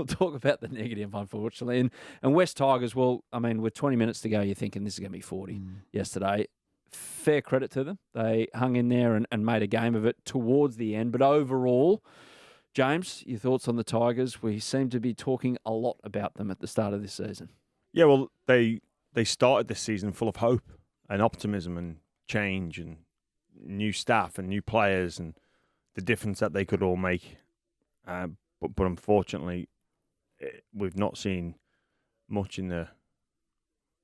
we'll talk about the negative, unfortunately. And West Tigers, well, I mean, with 20 minutes to go, you're thinking this is going to be 40 yesterday. Fair credit to them. They hung in there and made a game of it towards the end. But overall, James, your thoughts on the Tigers? We seem to be talking a lot about them at the start of this season. Yeah, well, they started this season full of hope and optimism and change and new staff and new players and the difference that they could all make. But unfortunately, we've not seen much in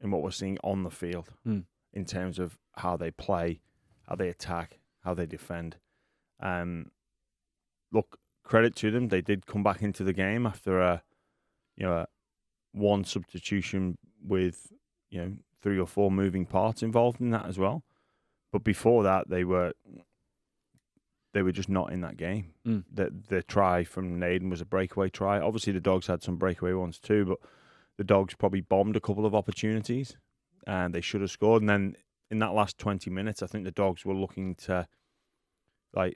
what we're seeing on the field in terms of how they play, how they attack, how they defend. Look, credit to them, they did come back into the game after one substitution with 3 or 4 moving parts involved in that as well. But before that, they were just not in that game. The try from Naden was a breakaway try. Obviously, the Dogs had some breakaway ones too, but the Dogs probably bombed a couple of opportunities, and they should have scored. And then in that last 20 minutes, I think the Dogs were looking to, I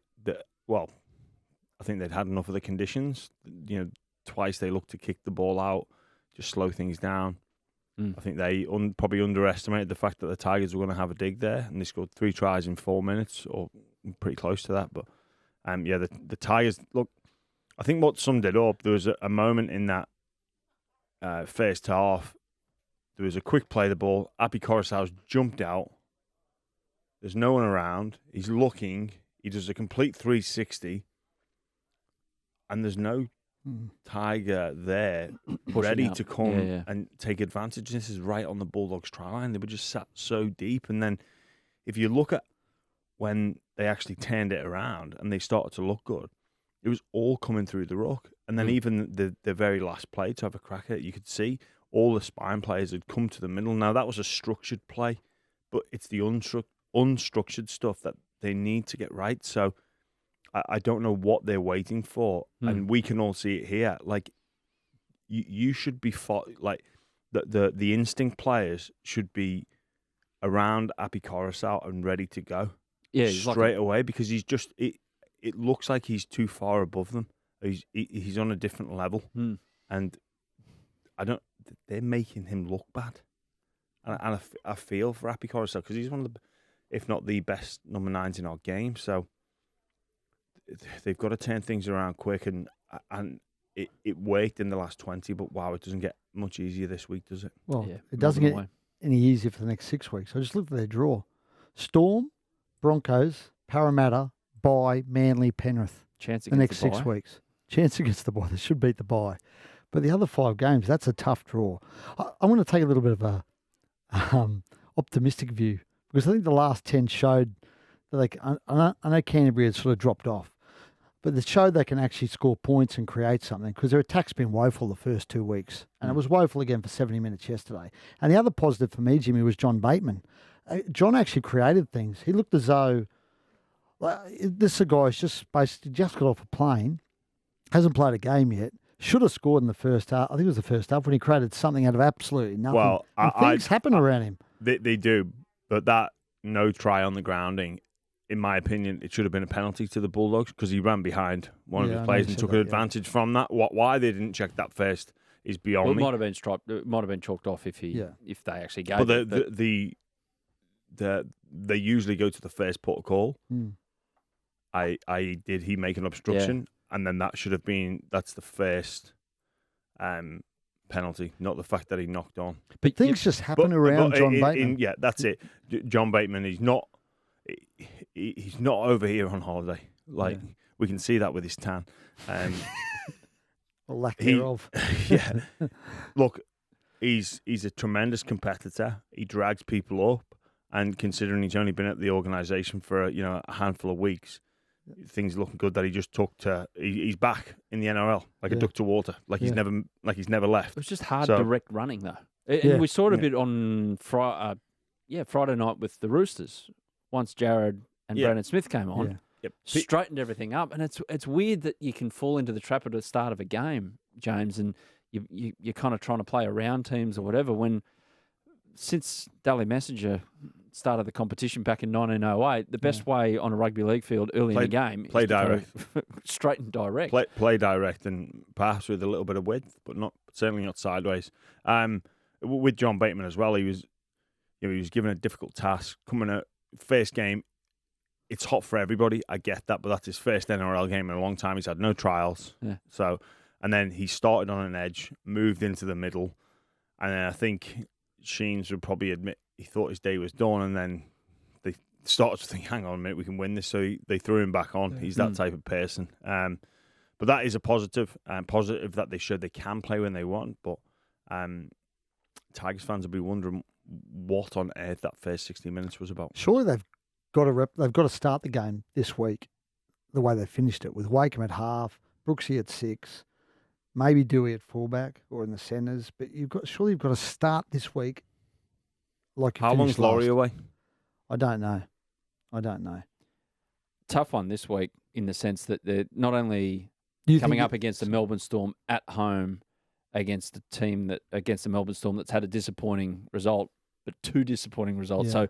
think they'd had enough of the conditions. Twice they looked to kick the ball out, just slow things down. I think they probably underestimated the fact that the Tigers were going to have a dig there, and they scored 3 tries in 4 minutes, or pretty close to that. But the Tigers, look, I think what summed it up, there was a moment in that first half. There was a quick play of the ball. Api Coruscant's jumped out. There's no one around. He's looking. He does a complete 360, and there's no Tiger there ready to come and take advantage. This is right on the Bulldogs try line. They were just sat so deep. And then if you look at when they actually turned it around and they started to look good, it was all coming through the ruck. And then even the very last play to have a crack at it, you could see all the spine players had come to the middle. Now, that was a structured play, but it's the unstructured stuff that they need to get right. So I don't know what they're waiting for, and we can all see it here. Like, you should be the instinct players should be around Api Coruscant and ready to go, straight away, because he's just it looks like he's too far above them. He's on a different level, and they're making him look bad, and I feel for Api Coruscant because he's one of the, if not the best number 9s in our game. So they've got to turn things around quick, and it worked in the last 20, but wow, it doesn't get much easier this week, does it? Well, it doesn't get any easier for the next 6 weeks. I just looked at their draw. Storm, Broncos, Parramatta, bye, Manly, Penrith. Chance the next 6 weeks. Chance against the bye. They should beat the bye. But the other 5 games, that's a tough draw. I want to take a little bit of a optimistic view, because I think the last 10 showed that I know Canterbury had sort of dropped off, but it showed they can actually score points and create something, because their attack's been woeful the first 2 weeks. And it was woeful again for 70 minutes yesterday. And the other positive for me, Jimmy, was John Bateman. John actually created things. He looked as though this is a guy who's just got off a plane, hasn't played a game yet, should have scored in the first half. I think it was the first half when he created something out of absolutely nothing. Well, things happen around him. They do, but that no try on the grounding, in my opinion, it should have been a penalty to the Bulldogs, because he ran behind one of his players and took advantage from that. Why they didn't check that first is beyond me. It might have been chalked off if they actually gave it. But they usually go to the first port of call. Did he make an obstruction? And then that's the first penalty, not the fact that he knocked on. But things just happen around John Bateman. That's it. John Bateman, he's not over here on holiday. We can see that with his tan. Or lack thereof. Yeah. Look, he's a tremendous competitor. He drags people up, and considering he's only been at the organisation for a handful of weeks, things looking good that he just took to. He's back in the NRL like a duck to water, he's never left. It was just hard direct running though, and we saw it a bit on Friday night with the Roosters. Once Jared and Brandon Smith came on, straightened everything up, and it's weird that you can fall into the trap at the start of a game, James, and you're kind of trying to play around teams or whatever. When since Daly Messenger started the competition back in 1908, the best way on a rugby league field early in the game play is to direct. go straight and direct. Play direct and perhaps with a little bit of width, but certainly not sideways. With John Bateman as well, he was given a difficult task coming out first game. It's hot for everybody. I get that, but that's his first NRL game in a long time. He's had no trials. Yeah. So, and then he started on an edge, moved into the middle, and then I think Sheens would probably admit he thought his day was done, and then they started to think, hang on a minute, we can win this. So they threw him back on. He's that type of person. But that is a positive that they showed they can play when they want. But Tigers fans will be wondering what on earth that first 60 minutes was about. Surely they've got to start the game this week the way they finished it, with Wakeham at half, Brooksy at 6, maybe Dewey at fullback or in the centres. But you've got to start this week like you How long's Laurie away? I don't know. Tough one this week in the sense that they're not only coming up against the Melbourne Storm at home against the Melbourne Storm that's had a disappointing result, but 2 disappointing results. Yeah. So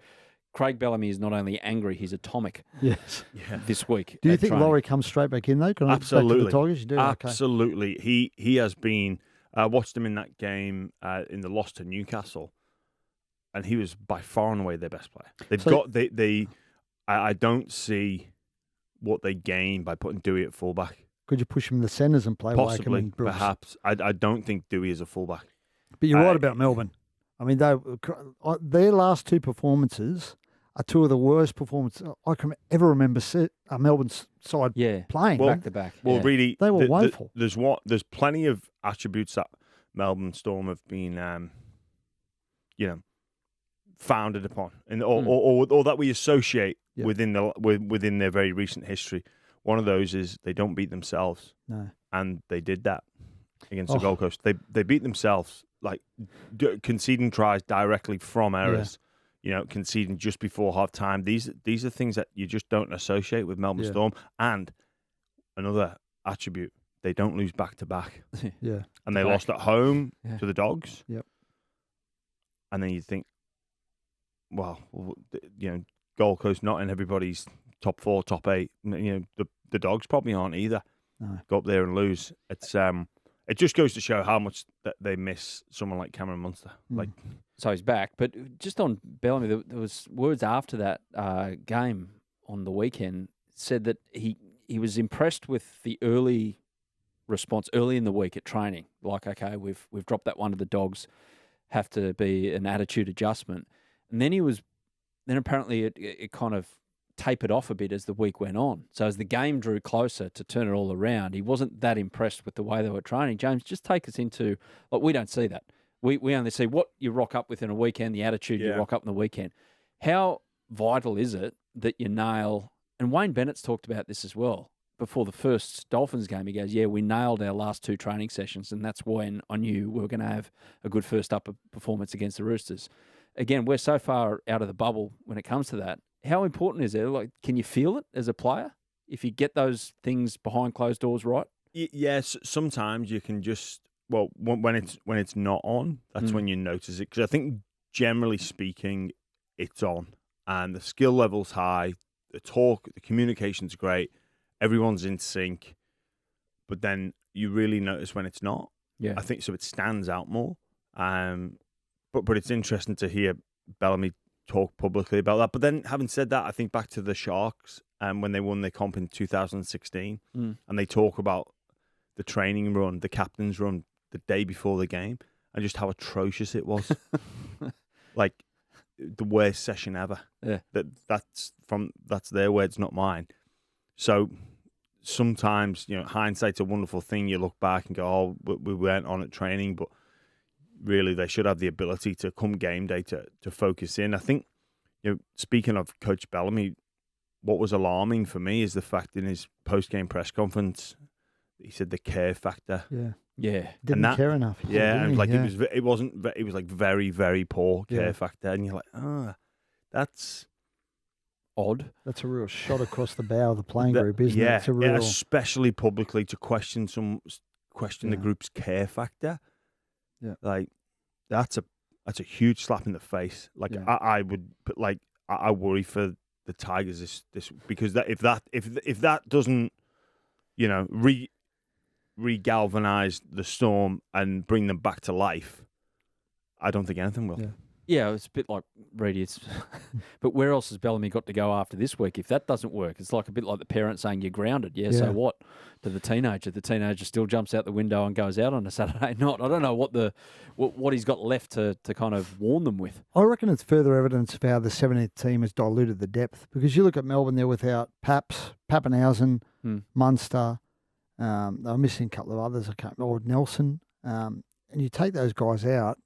Craig Bellamy is not only angry, he's atomic. Yes. This week. Do you think Laurie comes straight back in though? Absolutely. Back to the Tigers? You do? Absolutely. Okay. He has been. I watched him in that game in the loss to Newcastle, and he was by far and away their best player. I don't see what they gain by putting Dewey at fullback. Could you push him in the centres and play Possibly, Wakeham and Brooks? Perhaps. I don't think Dewey is a fullback. But you're right about Melbourne. I mean, their last 2 performances are 2 of the worst performances I can ever remember Melbourne's side playing. Back to back. Well, really, they were woeful. There's plenty of attributes that Melbourne Storm have been, founded upon, and or that we associate within their very recent history. One of those is they don't beat themselves. No, and they did that against the Gold Coast. They beat themselves, like conceding tries directly from errors. Conceding just before half time. These are things that you just don't associate with Melbourne Storm. And another attribute, they don't lose back to back. Yeah. And they lost at home to the Dogs. Yep. And then you think, well, Gold Coast not in everybody's top 4, top 8. The Dogs probably aren't either. No. Go up there and lose. It's it just goes to show how much that they miss someone like Cameron Munster. So he's back. But just on Bellamy, there was words after that game on the weekend said that he was impressed with the early response early in the week at training. Like, okay, we've dropped that one to the Dogs, have to be an attitude adjustment. And then apparently it kind of tapered off a bit as the week went on. So as the game drew closer to turn it all around, he wasn't that impressed with the way they were training. James, just take us into, we don't see that. We only see what you rock up with in a weekend, the attitude you rock up in the weekend. How vital is it that you nail, and Wayne Bennett's talked about this as well, before the first Dolphins game, he goes, we nailed our last 2 training sessions, and that's when I knew we were going to have a good first up performance against the Roosters. Again, we're so far out of the bubble when it comes to that. How important is it? Can you feel it as a player if you get those things behind closed doors right? Yes, sometimes you can just, when it's not on, that's when you notice it. Because I think generally speaking, it's on, and the skill level's high, the talk, the communication's great, everyone's in sync. But then you really notice when it's not. Yeah, I think so. It stands out more. But it's interesting to hear Bellamy talk publicly about that. But then, having said that, I think back to the Sharks when they won their comp in 2016, and they talk about the training run, the captain's run, the day before the game, and just how atrocious it was. Like the worst session ever. Yeah, that's their words, not mine. So sometimes, hindsight's a wonderful thing. You look back and go, we weren't on at training, but really they should have the ability to come game day to focus in. I think, speaking of Coach Bellamy, what was alarming for me is the fact in his post-game press conference, he said the care factor. Yeah. Didn't care enough. It was like very, very poor care factor. And you're like, that's odd. That's a real shot across the bow of the playing group, isn't it? It's a real... especially publicly to question the group's care factor. Yeah, like that's a huge slap in the face. Like I would, but like I worry for the Tigers this because if that doesn't, you know, re-galvanise the Storm and bring them back to life, I don't think anything will. Yeah, it's a bit like Reedy. But where else has Bellamy got to go after this week? If that doesn't work, it's like a bit like the parent saying you're grounded. Yeah, so what? To the teenager. The teenager still jumps out the window and goes out on a Saturday night. I don't know what he's got left to kind of warn them with. I reckon it's further evidence of how the 17th team has diluted the depth. Because you look at Melbourne, they're without Pappenhausen, Munster. They're missing a couple of others. I can't remember, Nelson. And you take those guys out.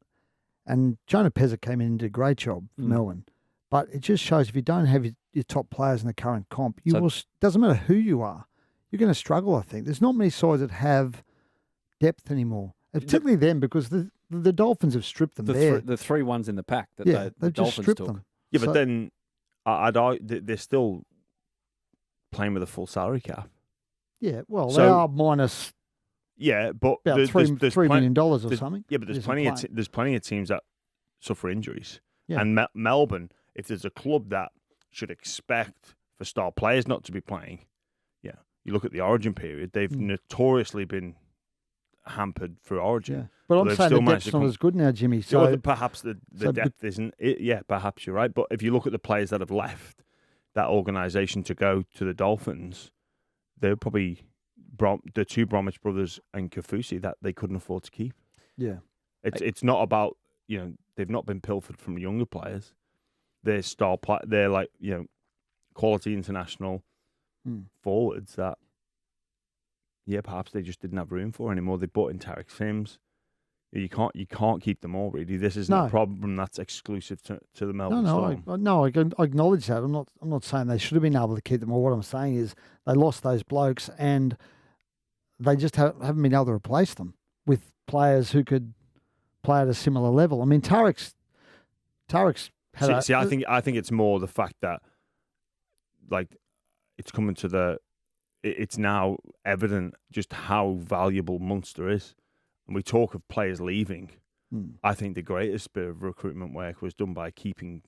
And Jonah Pezza came in and did a great job for Melbourne. But it just shows if you don't have your top players in the current comp, doesn't matter who you are, you're going to struggle, I think. There's not many sides that have depth anymore. And particularly them, because the Dolphins have stripped them bare. The three ones in the pack that they've just Dolphins stripped took. them. Yeah, but then they're still playing with a full salary cap. Yeah, well, they are minus... Yeah, but about $3 million or something. Yeah, but there's plenty of teams that suffer injuries. Yeah. And Melbourne, if there's a club that should expect for star players not to be playing, you look at the Origin period, they've notoriously been hampered through Origin. Yeah. But I'm saying the depth's not as good now, Jimmy. So perhaps the depth isn't. Yeah, perhaps you're right. But if you look at the players that have left that organisation to go to the Dolphins, they're probably the two Bromwich brothers and Kafusi that they couldn't afford to keep. Yeah, it's not about, you know, they've not been pilfered from younger players. They're they're like, you know, quality international forwards that, perhaps they just didn't have room for anymore. They bought in Tarek Sims. You can't keep them all, really. This isn't a problem that's exclusive to the Melbourne Storm. I acknowledge that. I'm not saying they should have been able to keep them all. What I'm saying is they lost those blokes and they just haven't been able to replace them with players who could play at a similar level. I mean, Tarek's had I think it's more the fact that, like, it's coming to it's now evident just how valuable Munster is. And we talk of players leaving. I think the greatest bit of recruitment work was done by keeping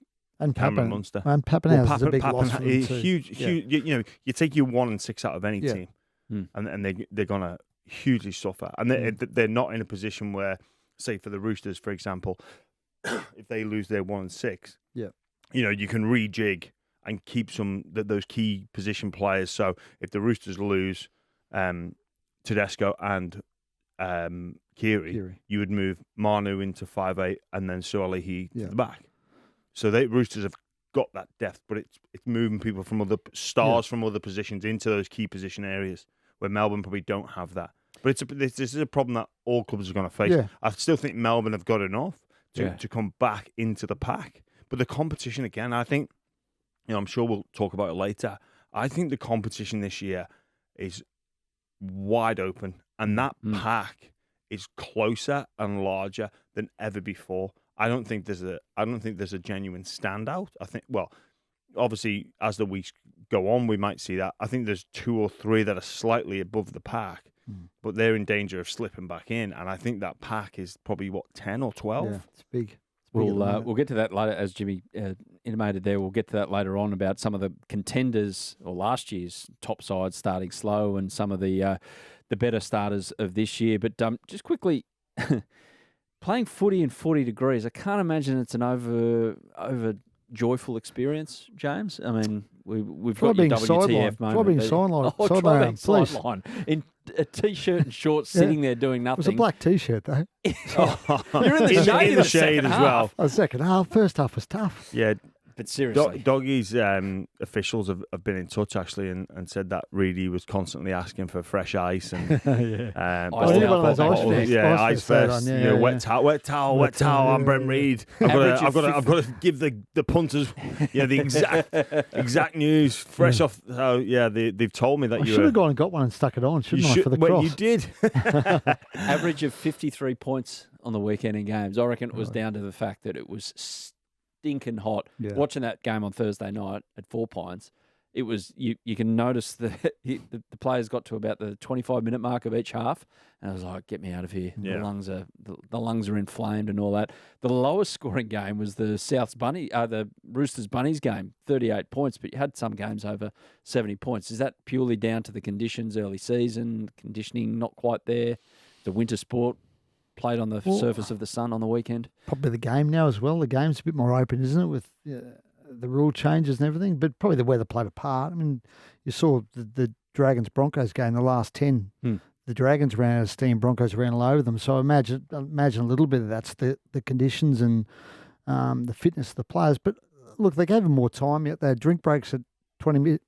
Cameron Munster. And Pappenhausen is a big loss for them too. Huge. You know, you take your 1 and 6 out of any team, and they're gonna hugely suffer. And they're not in a position where, say, for the Roosters, for example, if they lose their 1 and 6, you know, you can rejig and keep those key position players. So if the Roosters lose Tedesco and Kiri, you would move Manu into 5'8" and then Suolihi to the back. So Roosters have got that depth, but it's moving people from other stars from other positions into those key position areas where Melbourne probably don't have that. But this is a problem that all clubs are going to face. Yeah. I still think Melbourne have got enough to come back into the pack. But the competition, again, I think, you know, I'm sure we'll talk about it later. I think the competition this year is wide open, and that pack is closer and larger than ever before. I don't think there's a genuine standout. I think, well, obviously as the weeks go on, we might see that. I think there's 2 or 3 that are slightly above the pack, but they're in danger of slipping back in. And I think that pack is probably 10 or 12. Yeah, it's big. We'll get to that later, as Jimmy intimated there. We'll get to that later on about some of the contenders or last year's top sides starting slow and some of the better starters of this year. But just quickly, playing footy in 40 degrees, I can't imagine it's an over joyful experience, James. I mean, we've got your WTF moment. Try being sideline in a t-shirt and shorts, sitting there doing nothing. It was a black t-shirt, though. You're in the shade in the shade as well. The second half. First half was tough. Yeah. But seriously, Doggy's officials have been in touch actually and said that Reedy was constantly asking for fresh ice and ice vest, wet towel. I'm Brent Read. I've got to give the punters the exact news fresh off. So they've told me that you should have gone and got one and stuck it on, shouldn't I? For the cross, you did. Average of 53 points on the weekend in games. I reckon it was down to the fact that it was stinking hot. Watching that game on Thursday night at 4 Pines, it was you can notice the players got to about the 25-minute mark of each half, and I was like, get me out of here. Yeah. The lungs are inflamed and all that. The lowest scoring game was the the Roosters Bunnies game, 38 points, but you had some games over 70 points. Is that purely down to the conditions, early season, conditioning not quite there, the winter sport played on the surface of the sun on the weekend? Probably the game now as well. The game's a bit more open, isn't it, with the rule changes and everything, but probably the weather played a part. I mean, you saw the Dragons-Broncos game, the last 10. The Dragons ran out of steam, Broncos ran all over them. So imagine a little bit of that's the conditions and the fitness of the players. But look, they gave them more time. They had drink breaks at 20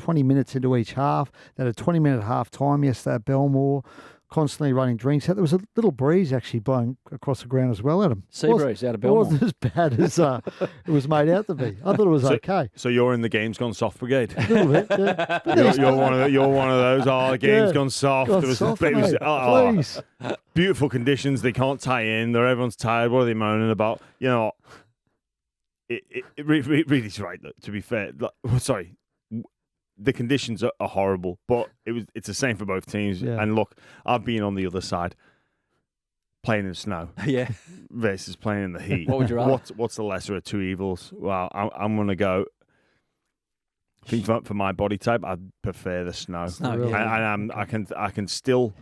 minutes into each half. They had a 20-minute half time yesterday at Belmore, constantly running drinks. There was a little breeze actually blowing across the ground as well at them. Sea breeze out of Belmore. It wasn't as bad as it was made out to be. I thought it was okay. So you're in the game's gone soft brigade. A little bit, yeah. You're one of those. Oh, the game's gone soft. Please. Beautiful conditions. They can't tie in. Everyone's tired. What are they moaning about? You know, it really is right. To be fair, sorry. The conditions are horrible, but it's the same for both teams. Yeah. And look, I've been on the other side, playing in the snow, versus playing in the heat. What would you rather? What's the lesser of two evils? Well, I'm gonna go. I think for my body type, I prefer the snow. Really? And I can still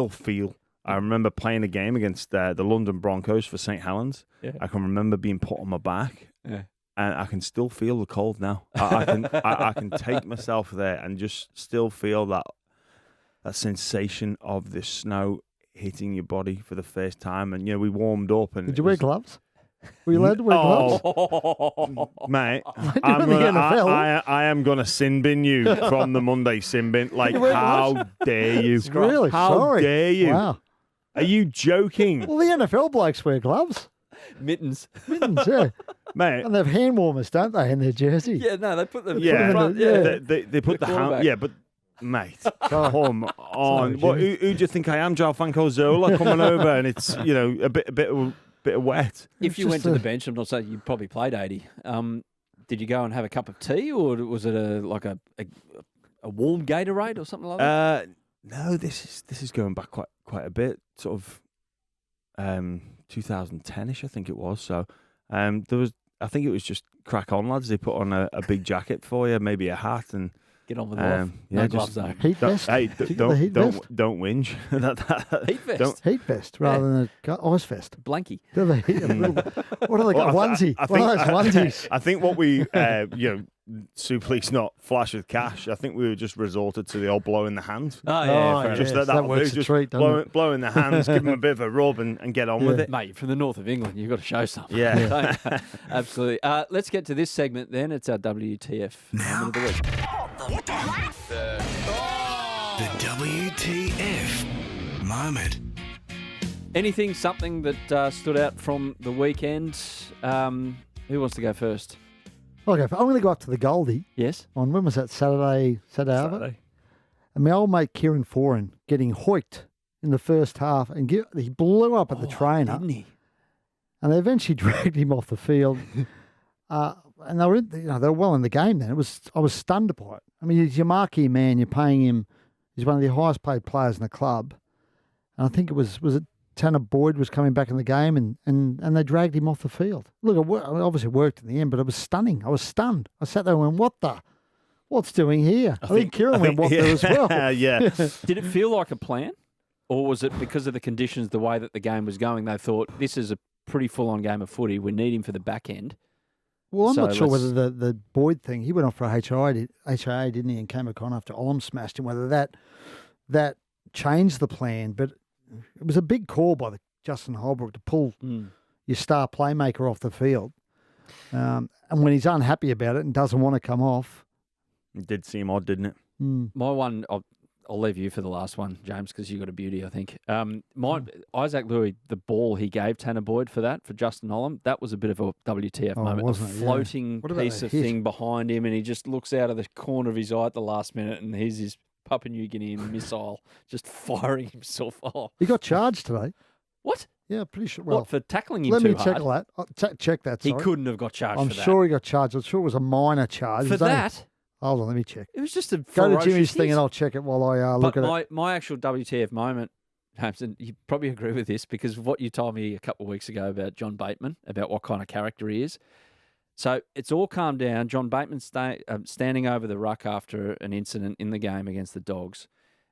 feel. I remember playing a game against the London Broncos for St Helens. Yeah. I can remember being put on my back. Yeah. And I can still feel the cold now. I can take myself there and just still feel that sensation of the snow hitting your body for the first time. And we warmed up. And did you wear gloves? Were you allowed to wear gloves? Mate, I am gonna sin bin you from the Monday sin bin. Like, how dare you? Really? How Sorry. dare you? Wow. Are you joking? Well, the NFL blokes wear gloves. Mittens, yeah. Mate. And they have hand warmers, don't they, in their jersey? Yeah, no, they put them in front. They put the hand. Yeah, but mate, come on. Who do you think I am, Joe Fanco Zola, coming over and it's a bit of wet? If you went to the bench, I'm not saying you probably played 80. Did you go and have a cup of tea, or was it a warm Gatorade or something like that? No, this is going back quite a bit, sort of 2010ish, I think it was. So I think it was just crack on, lads. They put on a big jacket for you, maybe a hat, and get on with life. No gloves though. Heat vest. Hey, don't whinge. Heat vest. Heat vest rather than ice vest. Blankie. Do they? What do they got? Onesie. One of those onesies. I think what we Super League's not flash with cash. I think we were just resorted to the old blow in the hand. Oh yeah, just yes, that works a treat, doesn't it? Blow in the hands, give them a bit of a rub and get on with it. Mate, you're from the north of England, you've got to show something. Yeah. Absolutely. Let's get to this segment then. It's our WTF moment of the week. The WTF moment. Anything, something that stood out from the weekend? Who wants to go first? Okay, I'm going to go up to the Goldie. Yes. On when was that? Saturday. And my old mate Kieran Foran getting hoiked in the first half, and he blew up at the trainer. Didn't he? And they eventually dragged him off the field. And they were well in the game then. I was stunned by it. I mean, he's your marquee man. You're paying him. He's one of the highest paid players in the club. And I think it was it Tanner Boyd was coming back in the game, and they dragged him off the field. Look, obviously it worked in the end, but it was stunning. I was stunned. I sat there and went, what's doing here? I think Kieran went, what there as well. Yeah. Did it feel like a plan? Or was it because of the conditions, the way that the game was going, they thought, this is a pretty full-on game of footy. We need him for the back end. Well, I'm not sure whether the Boyd thing, he went off for a HIA, didn't he, and came back on after Olam smashed him, whether that changed the plan. But it was a big call by Justin Holbrook to pull your star playmaker off the field. And when he's unhappy about it and doesn't want to come off. It did seem odd, didn't it? My one, I'll leave you for the last one, James, because you got a beauty, I think. Isaac Louis, the ball he gave Tanner Boyd for Justin Olam, that was a bit of a WTF moment. A floating piece of thing behind him, and he just looks out of the corner of his eye at the last minute, and here's his Papua New Guinean missile just firing himself off. He got charged today. What? Yeah, pretty sure. Well, What, for tackling him let too me check hard? that. Check that. He Sorry. couldn't have got charged I'm for that. sure he got charged. I'm sure it was a minor charge. For It was only- that? Hold on, let me check. It was just a Go to ferocious Jimmy's thing hit. and I'll check it while I look But at it. my actual WTF moment, Hampson, you probably agree with this because of what you told me a couple of weeks ago about John Bateman, about what kind of character he is. So it's all calmed down. John Bateman standing over the ruck after an incident in the game against the Dogs.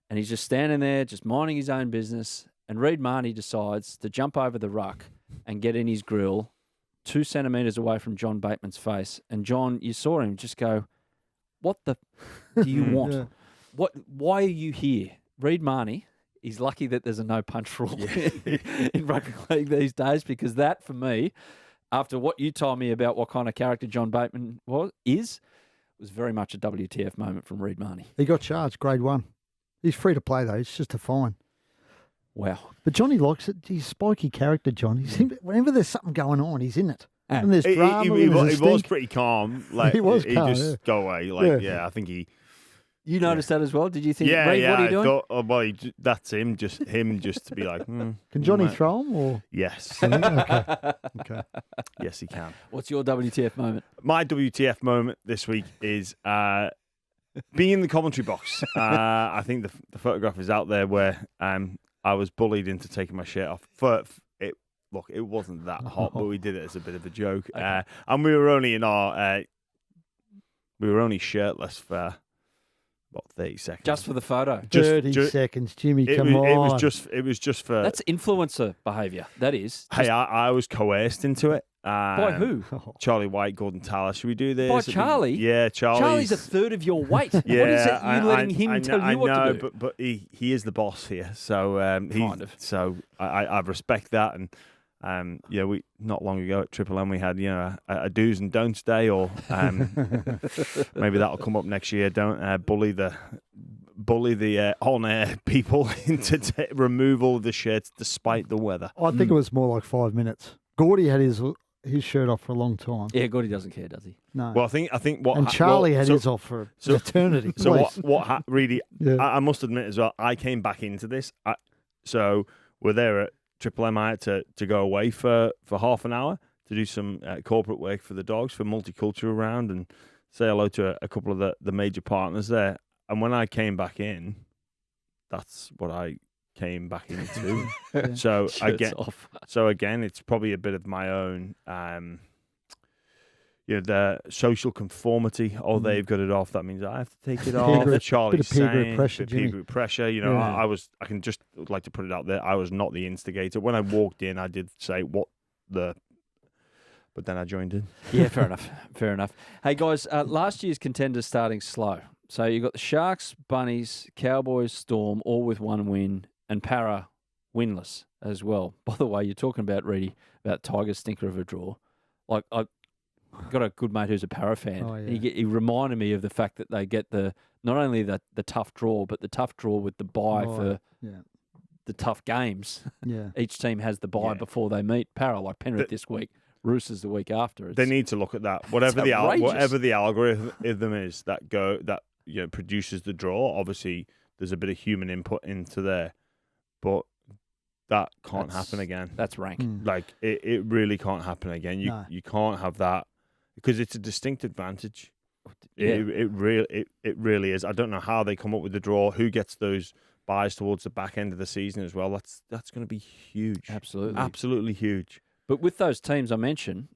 And he's just standing there, just minding his own business. And Reed Marnie decides to jump over the ruck and get in his grill 2 centimetres away from John Bateman's face. And John, you saw him just go, what the do you want? Yeah. Why are you here? Reed Marnie, he's lucky that there's a no-punch rule in rugby league these days because that, for me, after what you told me about what kind of character John Bateman was very much a WTF moment from Reed Marnie. He got charged, grade 1. He's free to play, though. It's just a fine. Wow. But Johnny likes it. He's a spiky character, John. Whenever there's something going on, he's in it. Yeah. And there's drama. He and there's a was stink. pretty calm. Like He was calm, just yeah. go away. Yeah. I think he. You noticed that as well? Did you think, Yeah, Reed, what are you I doing? thought, oh, well, that's him. Just to be like. Can Johnny mate. throw him? Or? Yes. Okay. Yes, he can. What's your WTF moment? My WTF moment this week is being in the commentary box. I think the photograph is out there where I was bullied into taking my shirt off. Look, it wasn't that hot, but we did it as a bit of a joke. Okay. And we were only shirtless for about 30 seconds. Just for the photo. 30 seconds, Jimmy, come on. It was just for. That's influencer behaviour. That is. Hey, I was coerced into it. By who? Charlie White, Gordon Taylor. Should we do this? By Charlie? Yeah, Charlie's a third of your weight. Yeah, what is it you letting him tell you what to do? But he is the boss here, so Kind of. So I respect that, and we not long ago at Triple M we had a do's and don'ts day, or maybe that'll come up next year. Don't bully the on air people into remove all of the shirts despite the weather. I think it was more like 5 minutes. Gordy had his shirt off for a long time. Yeah, Gordy doesn't care, does he? No. Well, I think what and Charlie had his off for eternity. So what really? Yeah. I must admit as well, I came back into this. So we're there at Triple M. I had to go away for half an hour to do some corporate work for the Dogs for multicultural round and say hello to a couple of the major partners there. And when I came back in, that's what I came back into. Yeah. So Shirts off. again, it's probably a bit of my own. The social conformity. Oh, they've got it off. That means I have to take it off. Charlie's bit of peer group saying, pressure, bit of peer Jimmy. group pressure. Yeah. I can just like to put it out there. I was not the instigator. When I walked in, I did say but then I joined in. Yeah, fair enough. Fair enough. Hey, guys, last year's contenders starting slow. So you've got the Sharks, Bunnies, Cowboys, Storm, all with 1 win, and Parra winless as well. By the way, you're talking about, Reedy, about Tigers stinker of a draw. Like, I've got a good mate who's a Parra fan. Oh, yeah. He reminded me of the fact that they get not only the tough draw, but the tough draw with the bye for the tough games. Yeah. Each team has the bye before they meet. Parra, like Penrith this week, Roosters the week after. They need to look at that. Whatever the outrageous. algorithm is that produces the draw. Obviously, there's a bit of human input into there, but that can't happen again. That's rank. Like it really can't happen again. You can't have that because it's a distinct advantage. Yeah. It really is. I don't know how they come up with the draw. Who gets those buys towards the back end of the season as well? That's going to be huge. Absolutely huge. But with those teams I mentioned,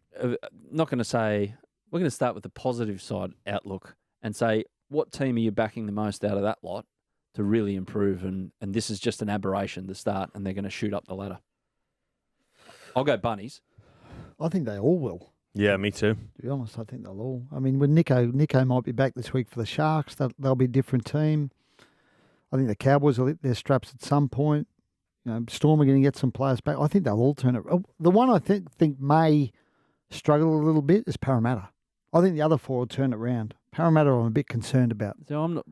not going to say we're going to start with the positive side outlook and say what team are you backing the most out of that lot to really improve? And this is just an aberration to start, and they're going to shoot up the ladder. I'll go Bunnies. I think they all will. Yeah, me too. To be honest, I think they'll all. I mean, when Nico might be back this week for the Sharks, they'll be a different team. I think the Cowboys will hit their straps at some point. Storm are going to get some players back. I think they'll all turn it. The one I think may struggle a little bit is Parramatta. I think the other 4 will turn it around. Parramatta I'm a bit concerned about. So I'm not.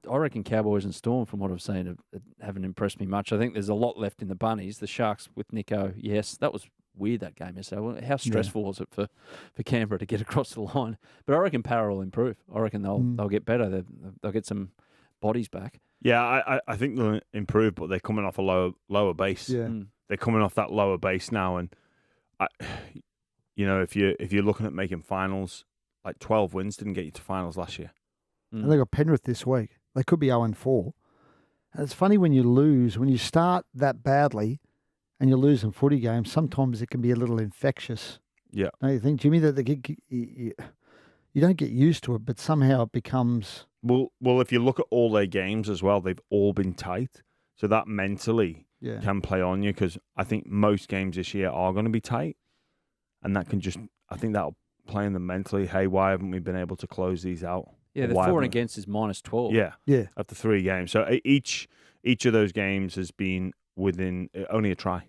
I reckon Cowboys and Storm, from what I've seen, haven't impressed me much. I think there's a lot left in the Bunnies. The Sharks with Nico, yes, that was weird, that game yesterday. How stressful was it for Canberra to get across the line? But I reckon Parra will improve. I reckon they'll get better. They'll get some bodies back. Yeah, I think they'll improve, but they're coming off a lower base. Yeah. they're coming off that lower base now, and if you're looking at making finals, like 12 wins didn't get you to finals last year. And they got Penrith this week. They could be 0-4. And it's funny when you start that badly and you lose in footy games, sometimes it can be a little infectious. Yeah. Don't you think, Jimmy, that you don't get used to it, but somehow it becomes... Well, if you look at all their games as well, they've all been tight. So that mentally can play on you, because I think most games this year are going to be tight. And that can I think that'll play in them mentally. Hey, why haven't we been able to close these out? Yeah, the for and against is -12. Yeah. After 3 games. So each of those games has been within only a try.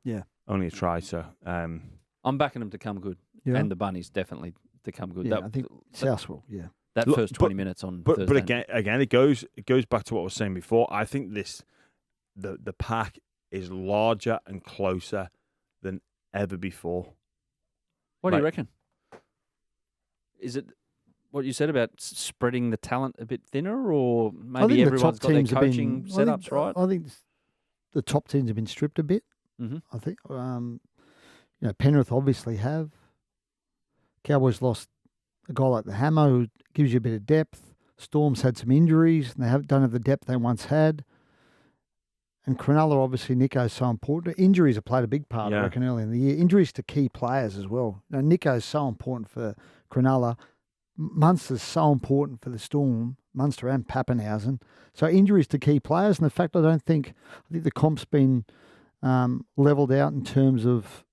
Yeah. Only a try. So I'm backing them to come good. Yeah. And the Bunnies definitely to come good. Yeah, I think South will, That first 20 minutes on Thursday. But again, it goes back to what I was saying before. I think the pack is larger and closer than ever before. What do you reckon? Is it what you said about spreading the talent a bit thinner, or maybe everyone's got their coaching setups right? I think the top teams have been stripped a bit. Mm-hmm. I think Penrith obviously have. Cowboys lost a guy like the Hammer, who gives you a bit of depth. Storm's had some injuries, and they don't have the depth they once had. And Cronulla, obviously, Nico's so important. Injuries have played a big part, I reckon, early in the year. Injuries to key players as well. Nico's so important for Cronulla. Munster's so important for the Storm, Munster and Pappenhausen. So injuries to key players, and the fact I think the comp's been levelled out in terms of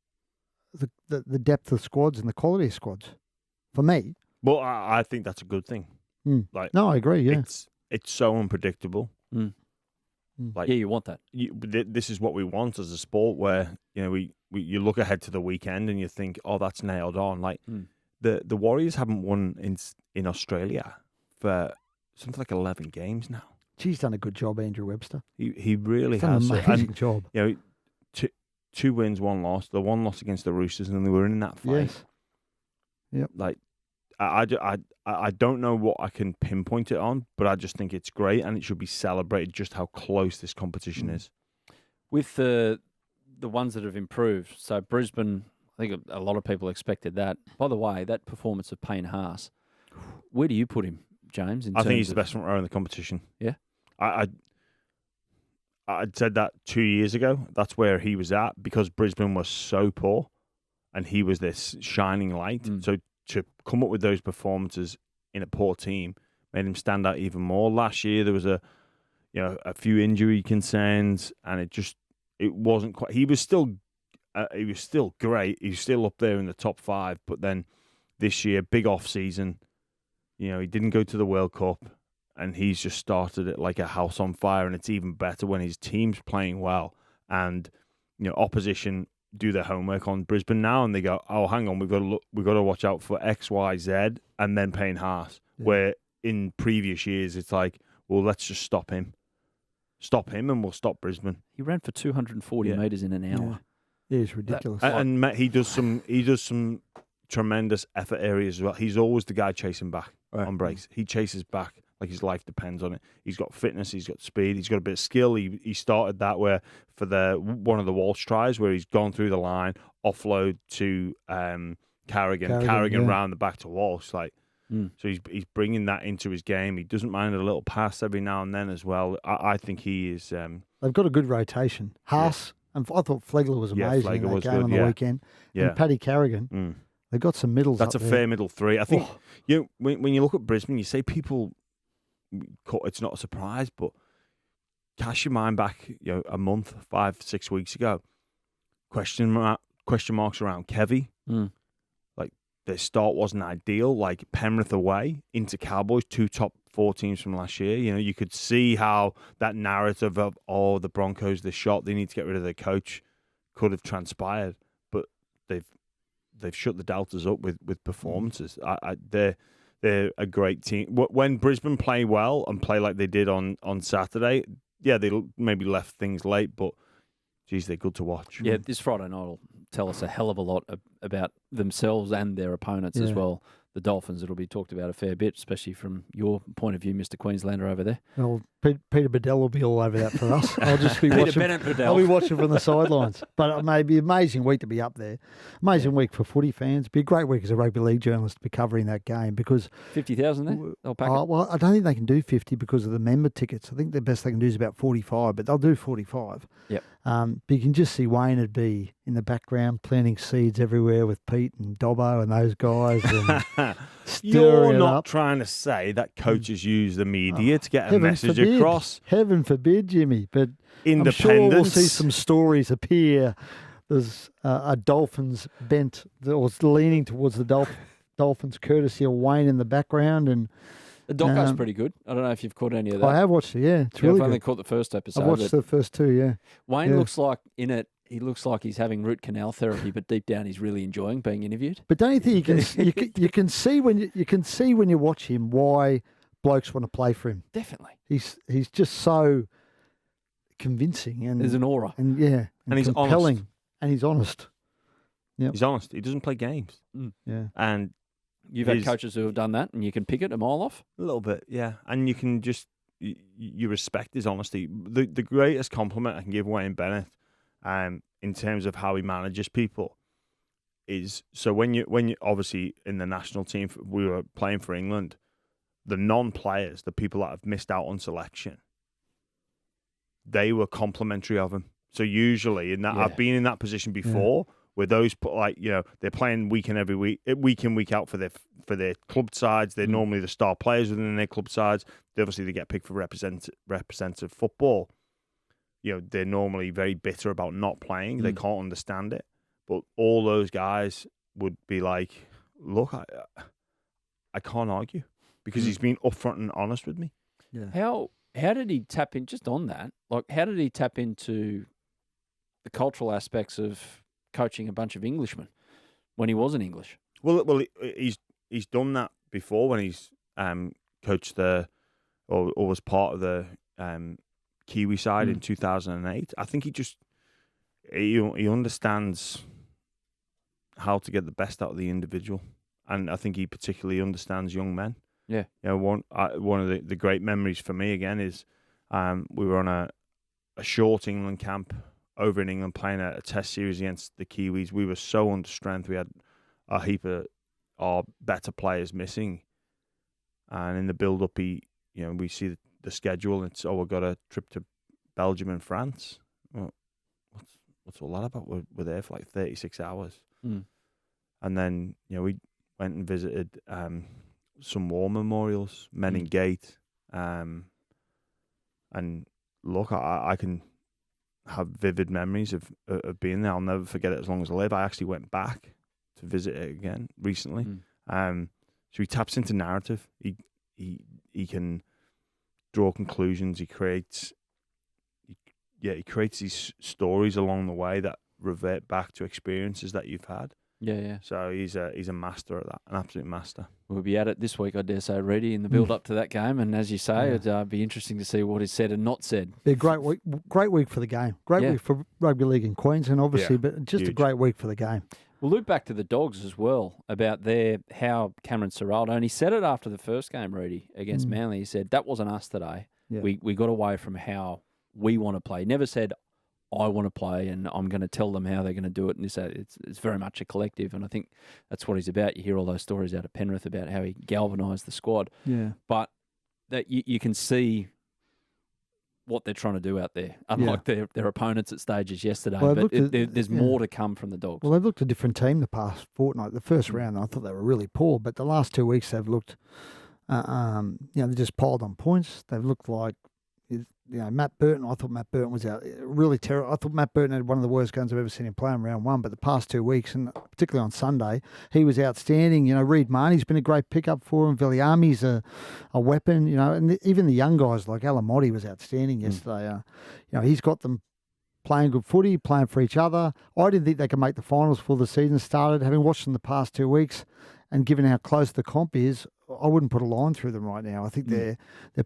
the depth of squads and the quality of squads, for me. Well, I think that's a good thing. No, I agree, yeah. It's so unpredictable. Like, you want that. This is what we want as a sport, where you look ahead to the weekend and you think, oh, that's nailed on. Like the Warriors haven't won in Australia for something like 11 games now. He's done a good job, Andrew Webster. He really has done an amazing job. Two wins, 1 loss. The 1 loss against the Roosters, and they were in that fight. Yes. Yep. Like I don't know what I can pinpoint it on, but I just think it's great, and it should be celebrated just how close this competition is. With the ones that have improved, so Brisbane, I think a lot of people expected that. By the way, that performance of Payne Haas, where do you put him, James? I think he's the best front row in the competition. Yeah, I'd said that 2 years ago. That's where he was at, because Brisbane was so poor, and he was this shining light. So to come up with those performances in a poor team made him stand out even more. Last year there was a few injury concerns, and it wasn't quite. He was still great. He was still up there in the top 5. But then this year, big off season, he didn't go to the World Cup, and he's just started it like a house on fire. And it's even better when his team's playing well, and opposition do their homework on Brisbane now, and they go, oh, hang on, we've got to watch out for X, Y, Z, and then Payne Haas. Yeah. Where in previous years it's like, well, let's just stop him, and we'll stop Brisbane. He ran for 240 metres in an hour. Yeah, it's ridiculous. And he does some tremendous effort areas as well. He's always the guy chasing back on breaks. He chases back like his life depends on it. He's got fitness, he's got speed, he's got a bit of skill. He started that where for one of the Walsh tries where he's gone through the line, offload to Carrigan round the back to Walsh. So he's bringing that into his game. He doesn't mind a little pass every now and then as well. I think he is. They've got a good rotation. Haas, and I thought Flegler was amazing in that game on the weekend. Yeah. And Paddy Carrigan. They've got some middles. That's up a fair middle 3. I think when you look at Brisbane, you say people. It's not a surprise, but cast your mind back, a month, 5-6 weeks ago. Question marks around Kevy. Like their start wasn't ideal. Like Penrith away into Cowboys, 2 top 4 teams from last year. You could see how that narrative of the Broncos, the shot, they need to get rid of their coach, could have transpired. But they've shut the Deltas up with performances. They're a great team. When Brisbane play well and play like they did on Saturday, they maybe left things late, but geez, they're good to watch. Yeah, this Friday night will tell us a hell of a lot about themselves and their opponents as well. the Dolphins, it'll be talked about a fair bit, especially from your point of view, Mr. Queenslander over there. Well, Peter Bedell will be all over that for us. I'll just be Peter watching. Bennett Bedell. I'll be watching from the sidelines. But it may be an amazing week to be up there. Amazing week for footy fans. It'd be a great week as a rugby league journalist to be covering that game because 50,000 there? They'll pack it. well, I don't think they can do 50 because of the member tickets. I think the best they can do is about 45, but they'll do 45. Yep. But you can just see Wayne would be in the background planting seeds everywhere with Pete and Dobbo and those guys. And You're stirring it not up. trying to say that coaches use the media to get a Heaven message forbid. across. Heaven forbid, Jimmy. But I'm sure we'll Independence. see some stories appear. There's a Dolphins bent that was leaning towards the Dolphins, courtesy of Wayne in the background. And The doco's pretty good. I don't know if you've caught any of that. I have watched it, yeah. It's I've really only good. caught the first episode. I've watched but the first two, yeah. Wayne yeah. looks like in it. He looks like he's having root canal therapy, but deep down he's really enjoying being interviewed. But don't you think you can see when you can see when you watch him why blokes want to play for him? Definitely, He's just so convincing and there's an aura. and yeah And he's compelling honest. and he's honest. He's honest. He doesn't play games. Yeah. And You've had his- coaches who have done that, and you can pick it a mile off. a little bit, yeah. And you can just, you respect his honesty. The greatest compliment I can give Wayne Bennett in terms of how he manages people is, so when you obviously in the national team, we were playing for England, the non-players, the people that have missed out on selection, they were complimentary of him. So usually in that, Yeah. I've been in that position before where those, like, you know, they're playing week in, week out for their club sides. They're normally the star players within their club sides. They get picked for representative football. You know, they're normally very bitter about not playing. They can't understand it. But all those guys would be like, look, I can't argue because he's been upfront and honest with me. Yeah. How did he tap in, just on that, like how did he tap into the cultural aspects of coaching a bunch of Englishmen when he wasn't English? Well, he's done that before when he's coached or was part of the Kiwi side in 2008. I think he understands how to get the best out of the individual, and I think he particularly understands young men. Yeah. You know, one of the great memories for me again is we were on a short England camp over in England playing a test series against the Kiwis. We were so under strength. We had a heap of our better players missing, and in the build-up, we see the schedule, and it's we've got a trip to Belgium and France. Well, what's all that about? We're there for like 36 hours, and then we went and visited some war memorials, Menin Gate, and look, I can have vivid memories of being there. I'll never forget it as long as I live. I actually went back to visit it again recently. So he taps into narrative. He can draw conclusions. He creates these stories along the way that revert back to experiences that you've had. Yeah. So he's a master at that, an absolute master. We'll be at it this week, I dare say, Reedy, in the build-up to that game. And as you say, it'd be interesting to see what is said and not said. Be a great week for the game. Great week for rugby league in Queensland, obviously, but just a huge. great week for the game. We'll loop back to the Dogs as well about how Cameron Ciraldo, and he said it after the first game, Reedy, against Manly. He said, that wasn't us today. Yeah. We got away from how we want to play. He never said, I want to play and I'm going to tell them how they're going to do it. And it's very much a collective. And I think that's what he's about. You hear all those stories out of Penrith about how he galvanised the squad. Yeah. But that you can see what they're trying to do out there, unlike their opponents at stages yesterday. Well, but there's more to come from the Dogs. Well, they've looked a different team the past fortnight. The first round, I thought they were really poor, but the last 2 weeks they've looked, they just piled on points. They've looked like, Matt Burton. I thought Matt Burton was out really terrible. I thought Matt Burton had one of the worst games I've ever seen him play in round one. But the past 2 weeks, and particularly on Sunday, he was outstanding. Reid Marnie's been a great pickup for him. Viliami's a weapon. And even the young guys like Alamotti was outstanding yesterday. He's got them playing good footy, playing for each other. I didn't think they could make the finals before the season started. Having watched them the past 2 weeks, and given how close the comp is, I wouldn't put a line through them right now. I think they're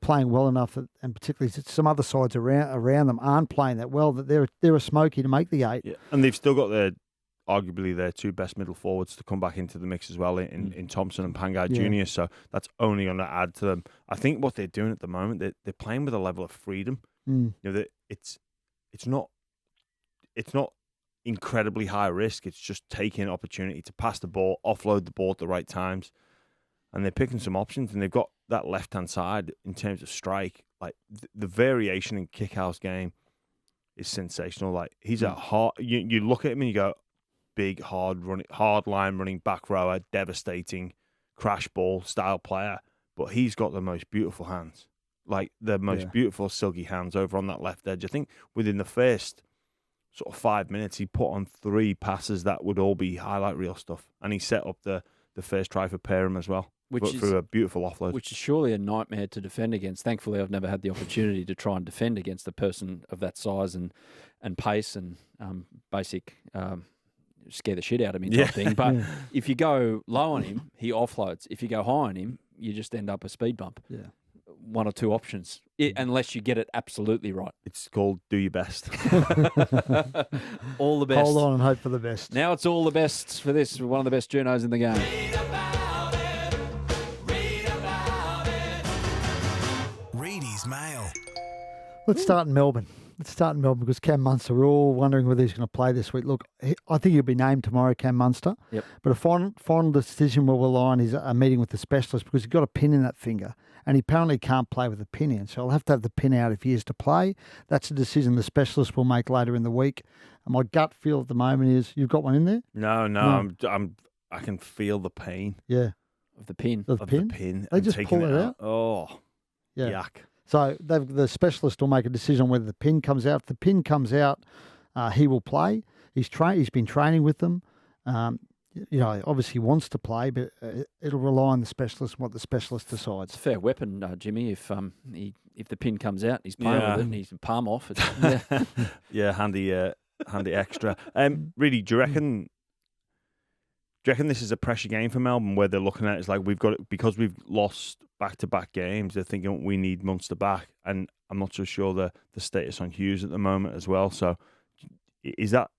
playing well enough, and particularly some other sides around them aren't playing that well, that they're a smoky to make the eight. Yeah, and they've still got arguably their two best middle forwards to come back into the mix as well in Thompson and Pangai Jr. So that's only going to add to them. I think what they're doing at the moment, they're playing with a level of freedom. You know, that it's not incredibly high risk. It's just taking an opportunity to pass the ball, offload the ball at the right times, and they're picking some options. And they've got that left hand side in terms of strike. Like the variation in Kickhouse game is sensational. Like he's a hard. You look at him and you go, big, hard line running back rower, devastating crash ball style player. But he's got the most beautiful hands, like the most beautiful silky hands over on that left edge. I think within the first sort of 5 minutes, he put on 3 passes that would all be highlight reel stuff, and he set up the first try for Parham as well, through a beautiful offload. Which is surely a nightmare to defend against. Thankfully, I've never had the opportunity to try and defend against a person of that size and pace and basic scare the shit out of me type thing. But if you go low on him, he offloads. If you go high on him, you just end up a speed bump. Yeah. One or two options, unless you get it absolutely right. It's called do your best. All the best. Hold on and hope for the best. Now it's all the best for this. One of the best journos in the game. Reedy's Mail. Let's start in Melbourne. Because Cam Munster, we're all wondering whether he's going to play this week. Look, I think he'll be named tomorrow, Cam Munster. Yep. But a final decision will rely on a meeting with the specialist because he's got a pin in that finger and he apparently can't play with a pin in. So he'll have to have the pin out if he is to play. That's a decision the specialist will make later in the week. And my gut feel at the moment is, you've got one in there? No. I can feel the pain. Yeah. Of the pin. Of the pin? They just pull it out? Oh, yeah. yuck. So the specialist will make a decision on whether the pin comes out. If the pin comes out, he will play. He's been training with them. Obviously he wants to play, but it'll rely on the specialist and what the specialist decides. It's a fair weapon, Jimmy. If the pin comes out, he's playing with it and he's palm off. Handy extra. Really, do you reckon this is a pressure game for Melbourne where they're looking at it's like because we've lost back-to-back games, they're thinking we need Munster back, and I'm not so sure the status on Hughes at the moment as well. So is that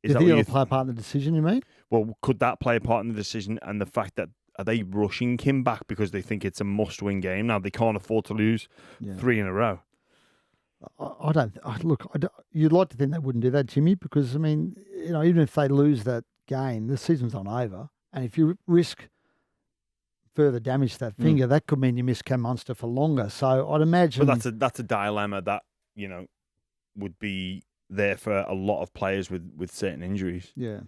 it'll play a part in the decision, you mean? Well, could that play a part in the decision, and the fact that are they rushing Kim back because they think it's a must-win game now? They can't afford to lose 3 in a row. You'd like to think they wouldn't do that, Jimmy, because even if they lose that game, the season's not over, and if you risk further damage to that finger, that could mean you miss Cam Munster for longer. So I'd imagine. But that's a dilemma that would be there for a lot of players with certain injuries. Yeah.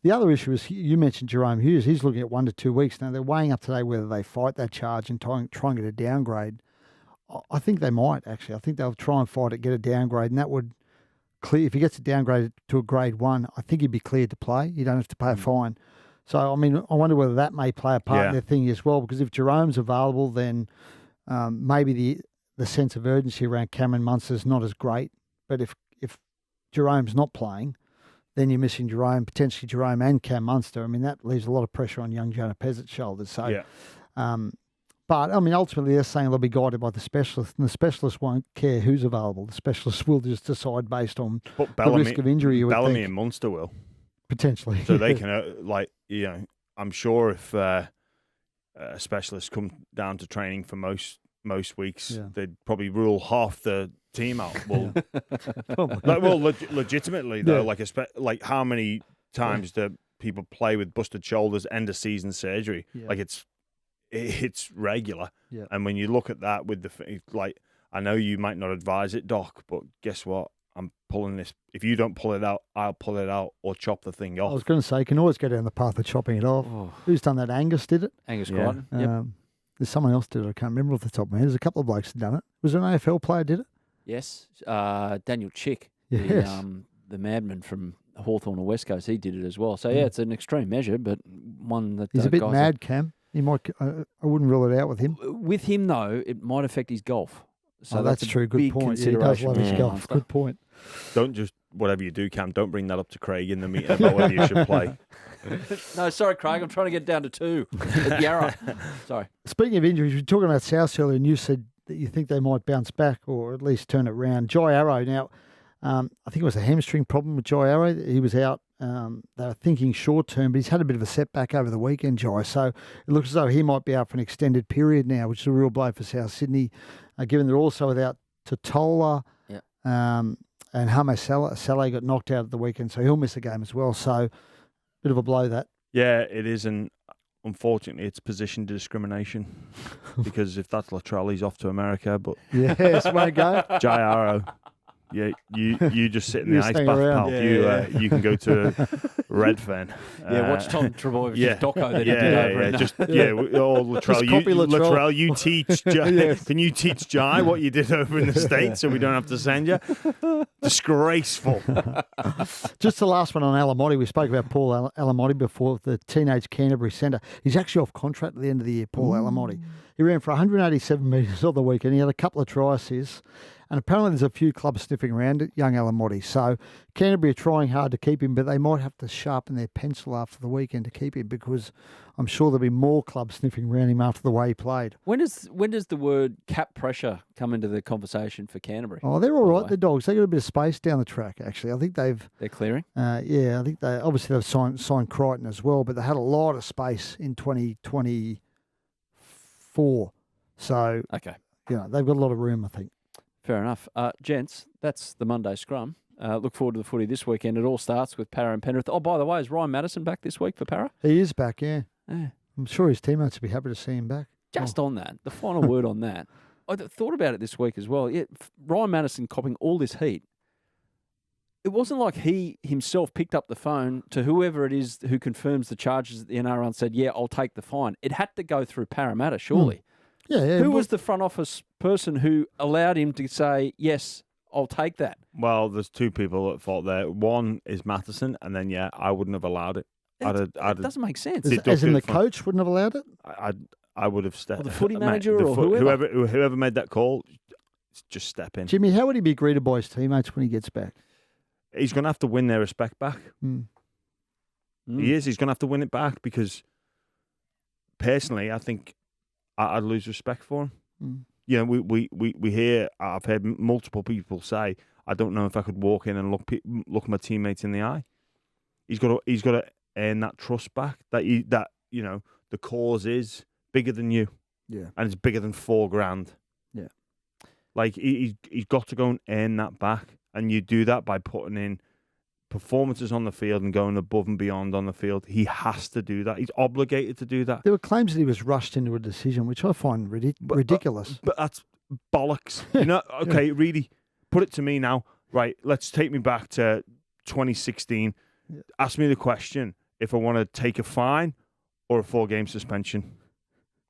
The other issue is you mentioned Jerome Hughes. He's looking at 1 to 2 weeks now. They're weighing up today whether they fight that charge and try and get a downgrade. I think they might actually. I think they'll try and fight it, get a downgrade, and that would clear. If he gets a downgrade to a grade 1, I think he'd be cleared to play. You don't have to pay a fine. So, I wonder whether that may play a part in their thing as well, because if Jerome's available, then maybe the sense of urgency around Cameron Munster is not as great. But if Jerome's not playing, then you're missing potentially Jerome and Cam Munster. That leaves a lot of pressure on young Jonah Pezzet's shoulders. So, but, ultimately they're saying they'll be guided by the specialist, and the specialist won't care who's available. The specialist will just decide based on the risk of injury. Bellamy and Munster will. Potentially. So they can, I'm sure if a specialist come down to training for most weeks, they'd probably rule half the team out. Well, legitimately though, like how many times do people play with busted shoulders, end of season surgery? Yeah. Like it's regular. Yeah. And when you look at that with I know you might not advise it, Doc, but guess what? I'm pulling this. If you don't pull it out, I'll pull it out or chop the thing off. I was going to say, you can always go down the path of chopping it off. Oh. Who's done that? Angus did it? Angus Crichton. Yep. There's someone else did it. I can't remember off the top of my head. There's a couple of blokes that done it. Was there an AFL player did it? Yes. Daniel Chick, the madman from Hawthorn or West Coast, he did it as well. So, it's an extreme measure, but one that... He's a bit mad, Cam. He might. I wouldn't rule it out with him. With him, though, it might affect his golf. So that's true. Good point. Yeah, he does love his golf. Good point. Don't just, whatever you do, Cam, don't bring that up to Craig in the meeting about whether you should play. No, sorry, Craig. I'm trying to get down to 2 at Yarra. Sorry. Speaking of injuries, we were talking about South earlier, and you said that you think they might bounce back or at least turn it around. Jai Arrow, now, I think it was a hamstring problem with Jai Arrow. He was out. They were thinking short term, but he's had a bit of a setback over the weekend, Jai. So it looks as though he might be out for an extended period now, which is a real blow for South Sydney, given they're also without Totola. Yeah. And Hame Saleh got knocked out at the weekend, so he'll miss a game as well. So bit of a blow that. Yeah, it is, and unfortunately, it's position discrimination because if that's Latrell, he's off to America. But yes, won't go. Jai Arrow, yeah, you just sit in the You ice stay bath, around. pal. You can go to Redfern. Watch Tom Trebojevich's doco that he did over in Latrell, Just copy Latrell. you teach Jai. Yes. Can you teach Jai what you did over in the States so we don't have to send you? Disgraceful. Just the last one on Alamotti. We spoke about Paul Alamotti before, the teenage Canterbury centre. He's actually off contract at the end of the year, Paul Alamotti. He ran for 187 metres on the weekend. He had a couple of try assists. And apparently there's a few clubs sniffing around at young Alamotti. So Canterbury are trying hard to keep him, but they might have to sharpen their pencil after the weekend to keep him, because I'm sure there'll be more clubs sniffing around him after the way he played. When does the word cap pressure come into the conversation for Canterbury? Oh, they're all right, the Dogs. They got a bit of space down the track, actually. I think they're clearing? I think they've signed Crichton as well, but they had a lot of space in 2024. So, okay, they've got a lot of room, I think. Fair enough. Gents, that's the Monday scrum. Look forward to the footy this weekend. It all starts with Parra and Penrith. Oh, by the way, is Ryan Madison back this week for Parra? He is back, yeah. Yeah. I'm sure his teammates will be happy to see him back. Just on that, the final word on that. I thought about it this week as well. Yeah, Ryan Madison copping all this heat. It wasn't like he himself picked up the phone to whoever it is who confirms the charges at the NRL and said, yeah, I'll take the fine. it had to go through Parramatta, surely. Yeah. Who was the front office person who allowed him to say, yes, I'll take that? Well, there's two people at fault there. One is Matheson, and then, I wouldn't have allowed it. It doesn't make sense. As in the coach wouldn't have allowed it? I would have stepped. Or the footy manager or whoever. Whoever made that call, just step in. Jimmy, how would he be greeted by his teammates when he gets back? He's going to have to win their respect back. He is. He's going to have to win it back, because personally, I think I'd lose respect for him. We hear, I've heard multiple people say, I don't know if I could walk in and look my teammates in the eye. He's got to earn that trust back, that the cause is bigger than you. Yeah. And it's bigger than $4,000. Yeah. Like he's got to go and earn that back. And you do that by putting in performances on the field and going above and beyond on the field. He has to do that. He's obligated to do that. There were claims that he was rushed into a decision, which I find ridiculous. But that's bollocks. Okay, really, put it to me now. Right, let's take me back to 2016. Yeah. Ask me the question if I want to take a fine or a 4-game suspension.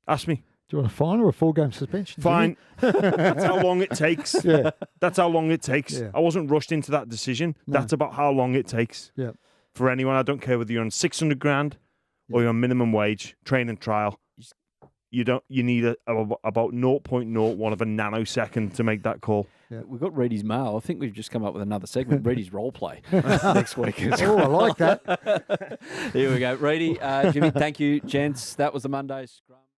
Ask me. Do you want a fine or a 4-game suspension? Fine. That's how long it takes. Yeah. That's how long it takes. Yeah. I wasn't rushed into that decision. No. That's about how long it takes. Yeah. For anyone, I don't care whether you're on $600,000 or you're on minimum wage, training trial. You need about 0.01 of a nanosecond to make that call. Yeah. We've got Reedy's mail. I think we've just come up with another segment, Reedy's role play next week. Oh, I like that. Here we go. Reedy, Jimmy, thank you, gents. That was the Monday Scrum.